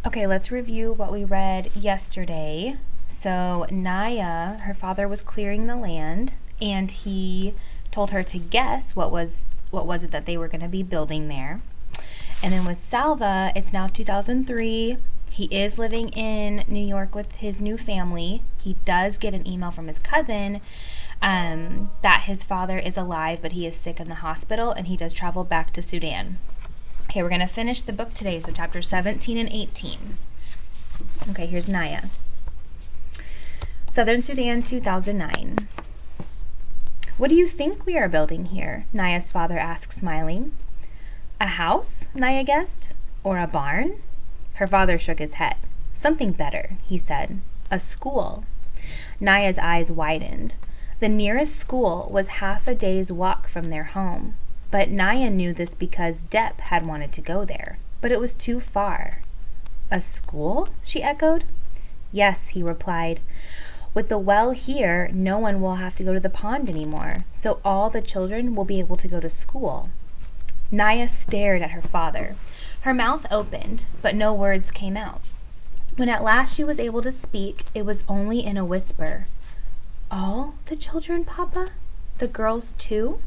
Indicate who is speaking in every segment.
Speaker 1: Okay, let's review what we read yesterday. So Naya, her father was clearing the land, and he told her to guess what was it that they were going to be building there. And then with Salva, it's now 2003. He is living in New York with his new family. He does get an email from his cousin that his father is alive, but he is sick in the hospital, and he does travel back to Sudan. Okay, we're going to finish the book today, so chapters 17 and 18. Okay, here's Naya. Southern Sudan, 2009. What do you think we are building here? Naya's father asked, smiling. A house? Naya guessed. Or a barn? Her father shook his head. Something better, he said. A school. Naya's eyes widened. The nearest school was half a day's walk from their home. But Naya knew this because Depp had wanted to go there. But it was too far. A school? She echoed. Yes, he replied. With the well here, no one will have to go to the pond anymore, so all the children will be able to go to school. Naya stared at her father. Her mouth opened, but no words came out. When at last she was able to speak, it was only in a whisper. All the children, Papa? The girls too?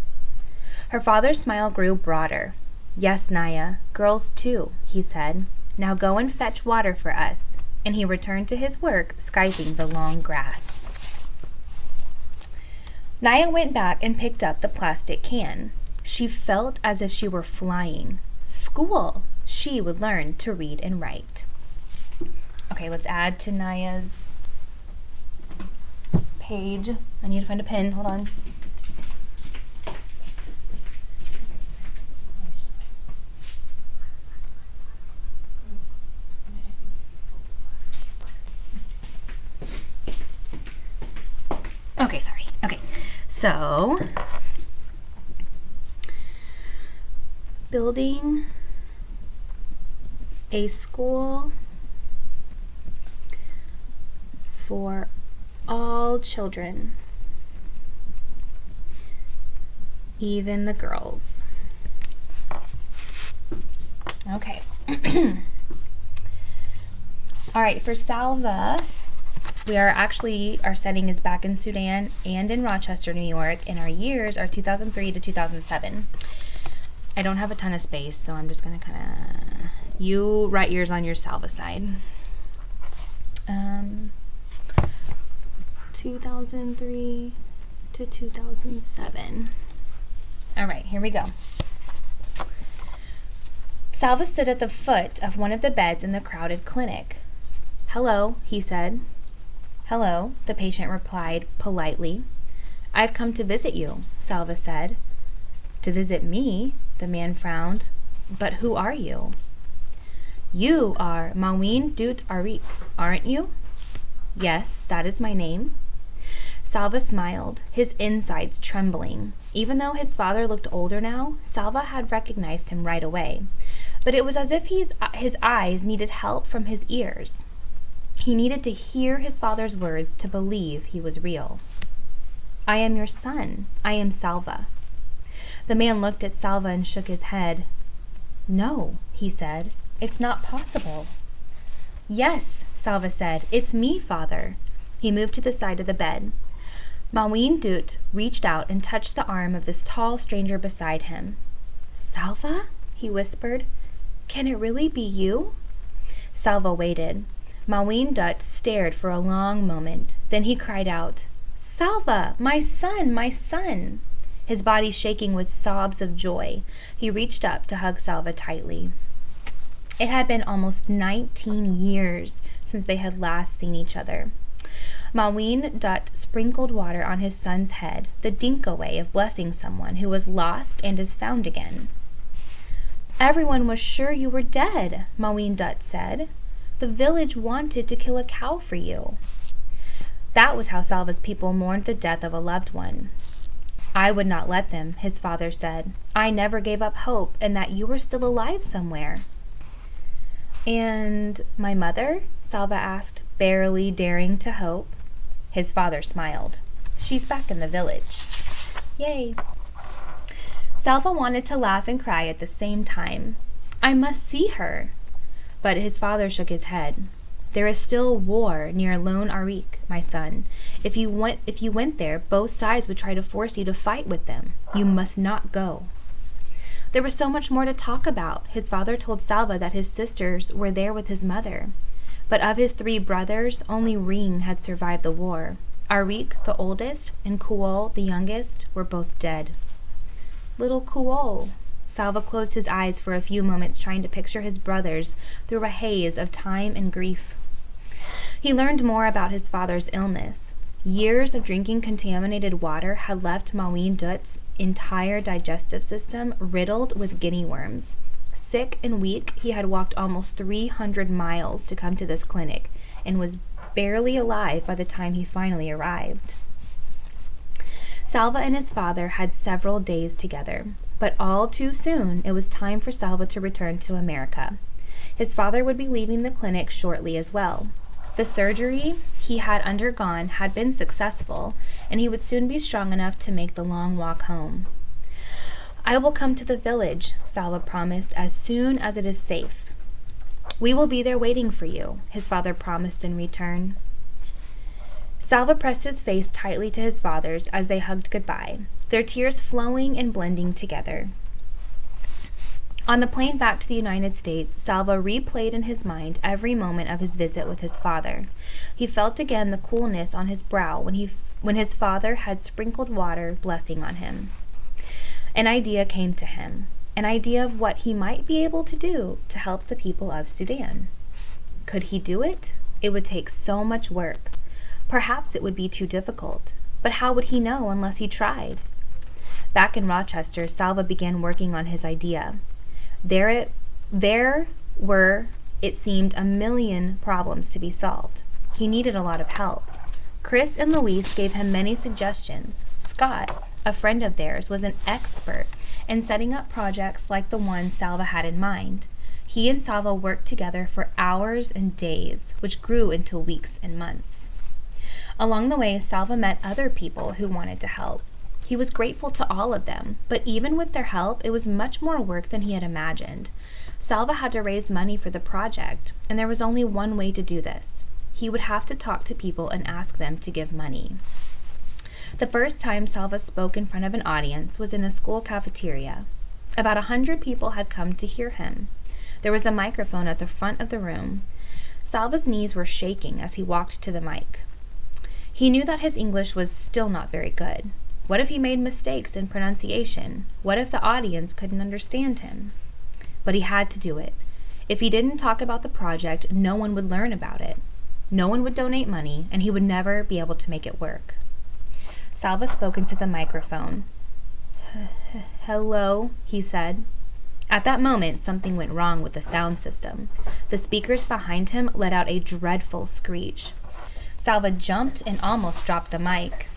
Speaker 1: Her father's smile grew broader. Yes, Naya, girls too, he said. Now go and fetch water for us. And he returned to his work, scything the long grass. Naya went back and picked up the plastic can. She felt as if she were flying. School! She would learn to read and write. Okay, let's add to Naya's page. I need to find a pen. Hold on. Okay, sorry. Okay, so building a school for all children, even the girls. Okay. All right, for Salva, our setting is back in Sudan and in Rochester, New York, and our years are 2003 to 2007. I don't have a ton of space, so I'm just going to you write yours on your Salva side. 2003 to 2007. All right, here we go. Salva stood at the foot of one of the beds in the crowded clinic. Hello, he said. Hello, the patient replied politely. I've come to visit you, Salva said. To visit me? The man frowned. But who are you? You are Maween Dut Arik, aren't you? Yes, that is my name. Salva smiled, his insides trembling. Even though his father looked older now, Salva had recognized him right away. But it was as if his eyes needed help from his ears. He needed to hear his father's words to believe he was real. I am your son. I am Salva. The man looked at Salva and shook his head. No, he said. It's not possible. Yes, Salva said. It's me, father. He moved to the side of the bed. Maween Dut reached out and touched the arm of this tall stranger beside him. Salva? He whispered. Can it really be you? Salva waited. Maween Dut stared for a long moment. Then he cried out, Salva, my son, my son! His body shaking with sobs of joy, he reached up to hug Salva tightly. It had been almost 19 years since they had last seen each other. Maween Dut sprinkled water on his son's head, the Dinka way of blessing someone who was lost and is found again. Everyone was sure you were dead, Maween Dut said. The village wanted to kill a cow for you. That was how Salva's people mourned the death of a loved one. I would not let them, his father said. I never gave up hope and that you were still alive somewhere. And my mother? Salva asked, barely daring to hope. His father smiled. She's back in the village. Yay. Salva wanted to laugh and cry at the same time. I must see her. But his father shook his head. There is still war near Lone Arik, my son. If you went there, both sides would try to force you to fight with them. You must not go. There was so much more to talk about. His father told Salva that his sisters were there with his mother. But of his 3 brothers, only Ring had survived the war. Arik, the oldest, and Kuol, the youngest, were both dead. Little Kuol. Salva closed his eyes for a few moments, trying to picture his brothers through a haze of time and grief. He learned more about his father's illness. Years of drinking contaminated water had left Maween Dut's entire digestive system riddled with guinea worms. Sick and weak, he had walked almost 300 miles to come to this clinic and was barely alive by the time he finally arrived. Salva and his father had several days together, but all too soon it was time for Salva to return to America. His father would be leaving the clinic shortly as well. The surgery he had undergone had been successful, and he would soon be strong enough to make the long walk home. I will come to the village, Salva promised, as soon as it is safe. We will be there waiting for you, his father promised in return. Salva pressed his face tightly to his father's as they hugged goodbye, their tears flowing and blending together. On the plane back to the United States, Salva replayed in his mind every moment of his visit with his father. He felt again the coolness on his brow when his father had sprinkled water blessing on him. An idea came to him, an idea of what he might be able to do to help the people of Sudan. Could he do it? It would take so much work. Perhaps it would be too difficult, but how would he know unless he tried? Back in Rochester, Salva began working on his idea. There were, it seemed, a million problems to be solved. He needed a lot of help. Chris and Louise gave him many suggestions. Scott, a friend of theirs, was an expert in setting up projects like the one Salva had in mind. He and Salva worked together for hours and days, which grew into weeks and months. Along the way, Salva met other people who wanted to help. He was grateful to all of them, but even with their help, it was much more work than he had imagined. Salva had to raise money for the project, and there was only one way to do this. He would have to talk to people and ask them to give money. The first time Salva spoke in front of an audience was in a school cafeteria. About 100 people had come to hear him. There was a microphone at the front of the room. Salva's knees were shaking as he walked to the mic. He knew that his English was still not very good. What if he made mistakes in pronunciation? What if the audience couldn't understand him? But he had to do it. If he didn't talk about the project, no one would learn about it. No one would donate money, and he would never be able to make it work. Salva spoke into the microphone. Hello, he said. At that moment, something went wrong with the sound system. The speakers behind him let out a dreadful screech. Salva jumped and almost dropped the mic.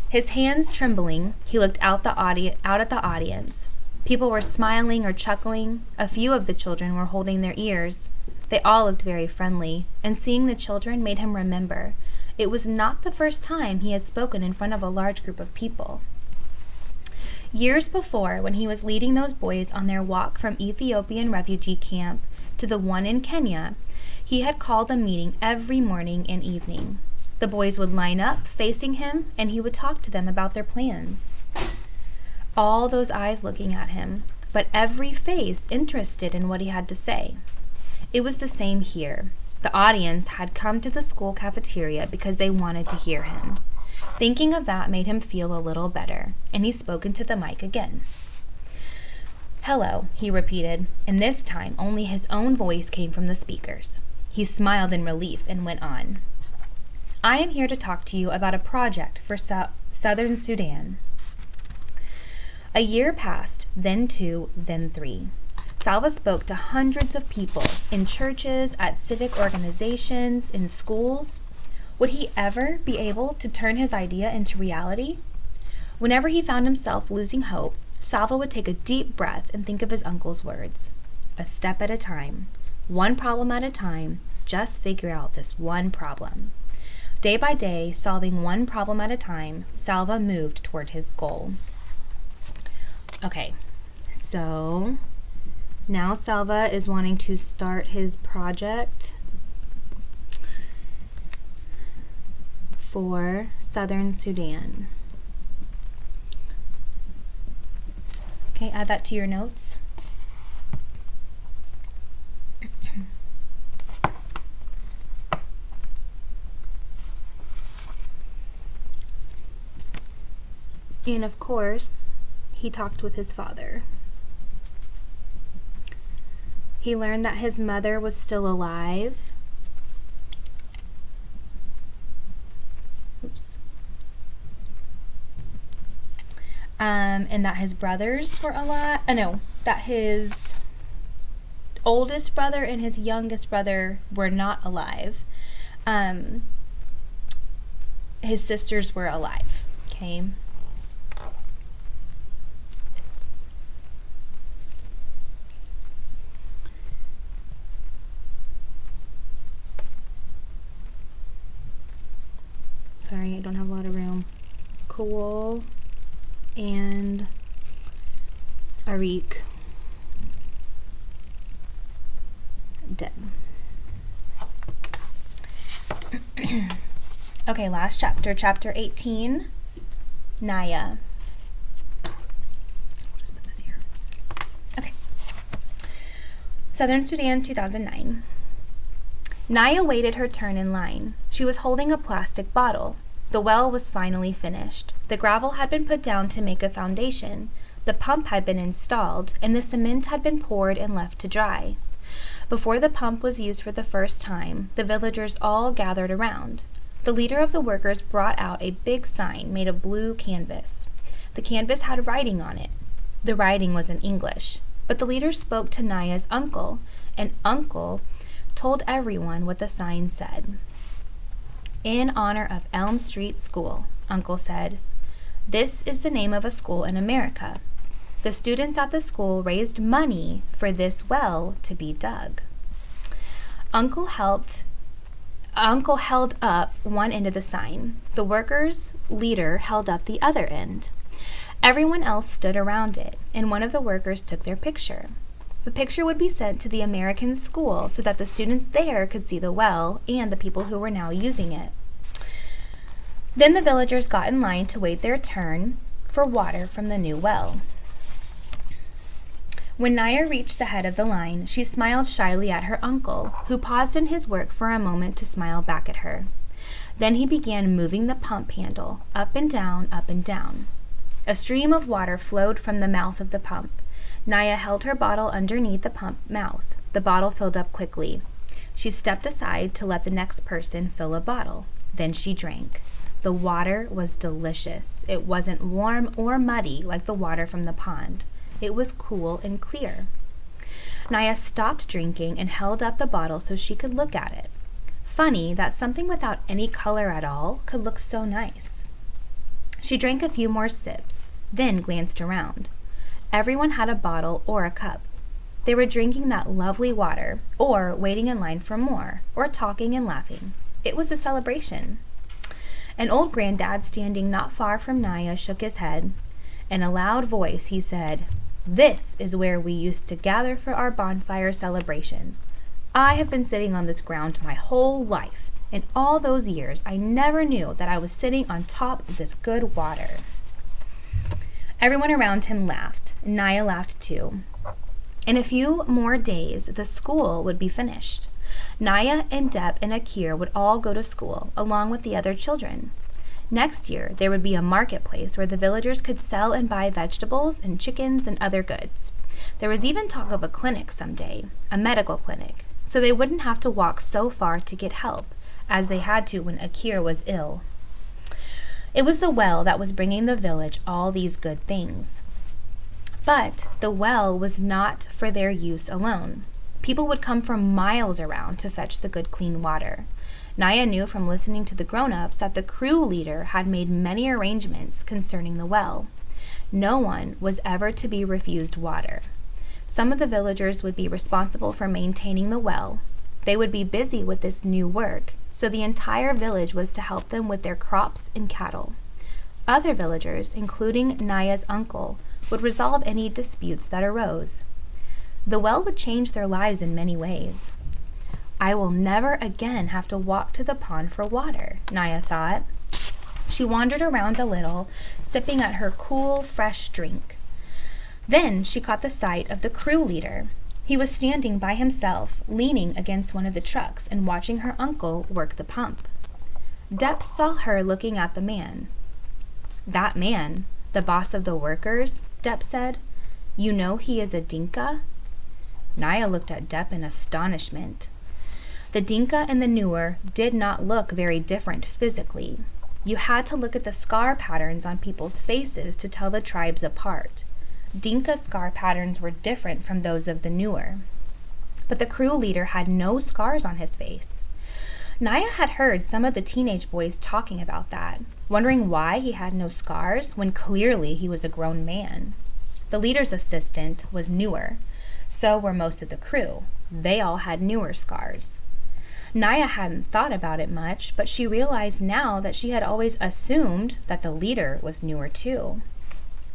Speaker 1: His hands trembling, he looked out at the audience. People were smiling or chuckling. A few of the children were holding their ears. They all looked very friendly, and seeing the children made him remember. It was not the first time he had spoken in front of a large group of people. Years before, when he was leading those boys on their walk from Ethiopian refugee camp to the one in Kenya, he had called a meeting every morning and evening. The boys would line up facing him, and he would talk to them about their plans. All those eyes looking at him, but every face interested in what he had to say. It was the same here. The audience had come to the school cafeteria because they wanted to hear him. Thinking of that made him feel a little better, and he spoke into the mic again. Hello, he repeated, and this time only his own voice came from the speakers. He smiled in relief and went on. I am here to talk to you about a project for Southern Sudan. A year passed, then 2, then 3. Salva spoke to hundreds of people in churches, at civic organizations, in schools. Would he ever be able to turn his idea into reality? Whenever he found himself losing hope, Salva would take a deep breath and think of his uncle's words. A step at a time, one problem at a time, just figure out this one problem. Day by day, solving one problem at a time, Salva moved toward his goal. Okay, so Now Selva is wanting to start his project for Southern Sudan. Okay, add that to your notes. And of course, he talked with his father. He learned that his mother was still alive. Oops. And that his brothers were alive. That his oldest brother and his youngest brother were not alive. His sisters were alive. Okay. Sorry, I don't have a lot of room. Cool and Arik dead. Okay, last chapter, chapter 18, Naya. We'll just put this here. Okay. Southern Sudan, 2009. Naya waited her turn in line. She was holding a plastic bottle. The well was finally finished. The gravel had been put down to make a foundation. The pump had been installed, and the cement had been poured and left to dry. Before the pump was used for the first time, the villagers all gathered around. The leader of the workers brought out a big sign made of blue canvas. The canvas had writing on it. The writing was in English, but the leader spoke to Naya's uncle, and Uncle told everyone what the sign said. In honor of Elm Street School, Uncle said, "This is the name of a school in America. The students at the school raised money for this well to be dug." Uncle held up one end of the sign. The workers' leader held up the other end. Everyone else stood around it, and one of the workers took their picture. The picture would be sent to the American school so that the students there could see the well and the people who were now using it. Then the villagers got in line to wait their turn for water from the new well. When Naya reached the head of the line, she smiled shyly at her uncle, who paused in his work for a moment to smile back at her. Then he began moving the pump handle, up and down, up and down. A stream of water flowed from the mouth of the pump. Naya held her bottle underneath the pump mouth. The bottle filled up quickly. She stepped aside to let the next person fill a bottle. Then she drank. The water was delicious. It wasn't warm or muddy like the water from the pond. It was cool and clear. Naya stopped drinking and held up the bottle so she could look at it. Funny that something without any color at all could look so nice. She drank a few more sips, then glanced around. Everyone had a bottle or a cup. They were drinking that lovely water, or waiting in line for more, or talking and laughing. It was a celebration. An old granddad standing not far from Naya shook his head. In a loud voice, he said, "This is where we used to gather for our bonfire celebrations. I have been sitting on this ground my whole life. In all those years, I never knew that I was sitting on top of this good water." Everyone around him laughed. Naya laughed too. In a few more days, the school would be finished. Naya and Deb and Akir would all go to school, along with the other children. Next year, there would be a marketplace where the villagers could sell and buy vegetables and chickens and other goods. There was even talk of a clinic someday, a medical clinic, so they wouldn't have to walk so far to get help, as they had to when Akir was ill. It was the well that was bringing the village all these good things. But the well was not for their use alone. People would come from miles around to fetch the good clean water. Naya knew from listening to the grown-ups that the crew leader had made many arrangements concerning the well. No one was ever to be refused water. Some of the villagers would be responsible for maintaining the well. They would be busy with this new work, so the entire village was to help them with their crops and cattle. Other villagers, including Naya's uncle, would resolve any disputes that arose. The well would change their lives in many ways. I will never again have to walk to the pond for water, Naya thought. She wandered around a little, sipping at her cool, fresh drink. Then she caught the sight of the crew leader. He was standing by himself, leaning against one of the trucks and watching her uncle work the pump. Depp saw her looking at the man. That man, the boss of the workers, Depp said. You know he is a Dinka? Naya looked at Depp in astonishment. The Dinka and the Nuer did not look very different physically. You had to look at the scar patterns on people's faces to tell the tribes apart. Dinka scar patterns were different from those of the Nuer. But the crew leader had no scars on his face. Naya had heard some of the teenage boys talking about that, wondering why he had no scars when clearly he was a grown man. The leader's assistant was Nuer, so were most of the crew. They all had Nuer scars. Naya hadn't thought about it much, but she realized now that she had always assumed that the leader was Nuer too.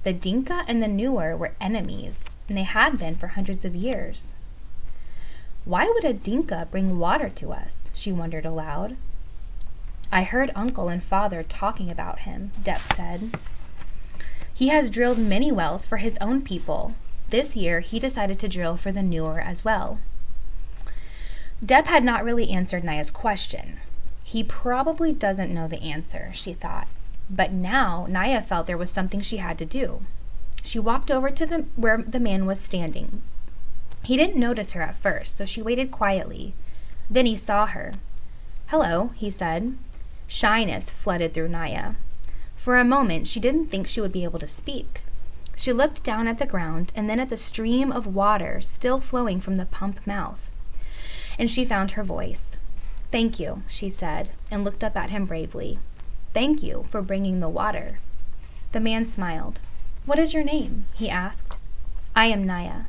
Speaker 1: The Dinka and the Nuer were enemies, and they had been for hundreds of years. Why would a Dinka bring water to us? She wondered aloud. I heard Uncle and Father talking about him, Depp said. He has drilled many wells for his own people. This year, he decided to drill for the Nuer as well. Depp had not really answered Naya's question. He probably doesn't know the answer, she thought. But now, Naya felt there was something she had to do. She walked over to where the man was standing. He didn't notice her at first, so she waited quietly. Then he saw her. Hello, he said. Shyness flooded through Naya. For a moment, she didn't think she would be able to speak. She looked down at the ground and then at the stream of water still flowing from the pump mouth. And she found her voice. Thank you, she said, and looked up at him bravely. Thank you for bringing the water. The man smiled. What is your name? He asked. I am Naya.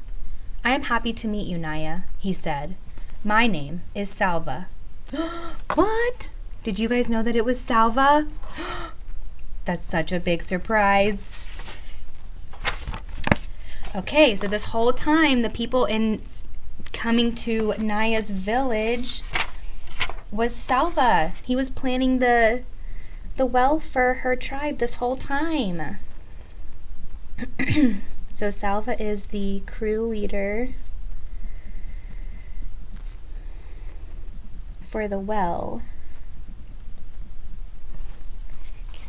Speaker 1: I am happy to meet you, Naya, he said. My name is Salva. What? Did you guys know that it was Salva? That's such a big surprise. Okay, so this whole time, the people coming to Naya's village was Salva. He was planning the well for her tribe this whole time. So Salva is the crew leader for the well.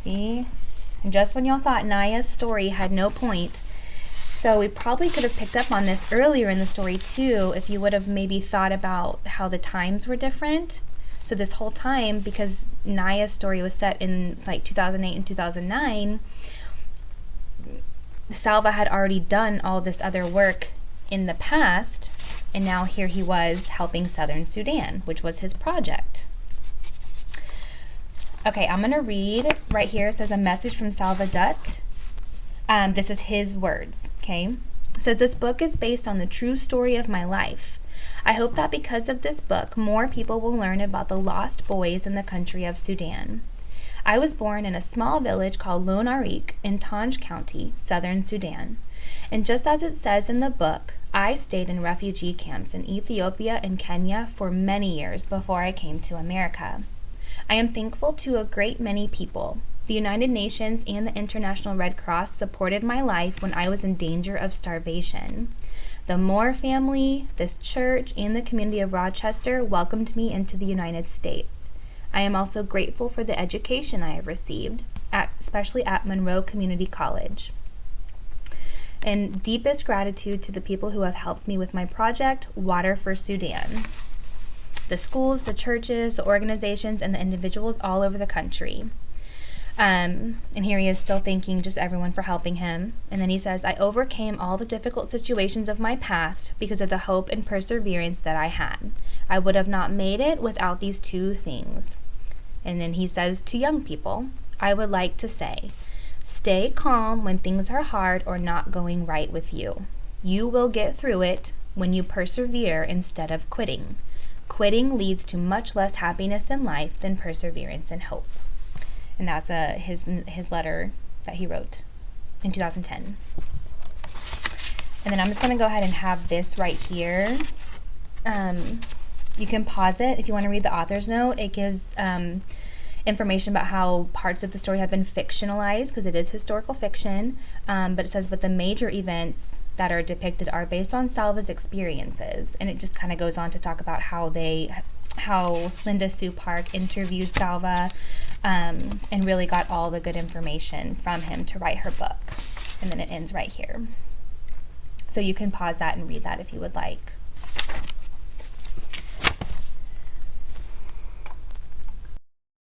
Speaker 1: See? And just when y'all thought Naya's story had no point, so we probably could have picked up on this earlier in the story too if you would have maybe thought about how the times were different. So this whole time, because Naya's story was set in like 2008 and 2009, Salva had already done all this other work in the past, and now here he was helping Southern Sudan, which was his project. Okay, I'm going to read right here. It says a message from Salva Dutt. This is his words, okay? It says, this book is based on the true story of my life. I hope that because of this book, more people will learn about the lost boys in the country of Sudan. I was born in a small village called Lone Arik in Tanj County, Southern Sudan. And just as it says in the book, I stayed in refugee camps in Ethiopia and Kenya for many years before I came to America. I am thankful to a great many people. The United Nations and the International Red Cross supported my life when I was in danger of starvation. The Moore family, this church, and the community of Rochester welcomed me into the United States. I am also grateful for the education I have received, especially at Monroe Community College. And deepest gratitude to the people who have helped me with my project, Water for Sudan. The schools, the churches, the organizations, and the individuals all over the country. And here he is still thanking just everyone for helping him. And then he says, I overcame all the difficult situations of my past because of the hope and perseverance that I had. I would have not made it without these two things. And then he says to young people, I would like to say, stay calm when things are hard or not going right with you. You will get through it when you persevere instead of quitting. Quitting leads to much less happiness in life than perseverance and hope. And that's his letter that he wrote in 2010. And then I'm just going to go ahead and have this right here. You can pause it if you want to read the author's note. It gives information about how parts of the story have been fictionalized, because it is historical fiction, but it says, but the major events that are depicted are based on Salva's experiences. And it just kind of goes on to talk about how Linda Sue Park interviewed Salva, and really got all the good information from him to write her book. And then it ends right here. So you can pause that and read that if you would like.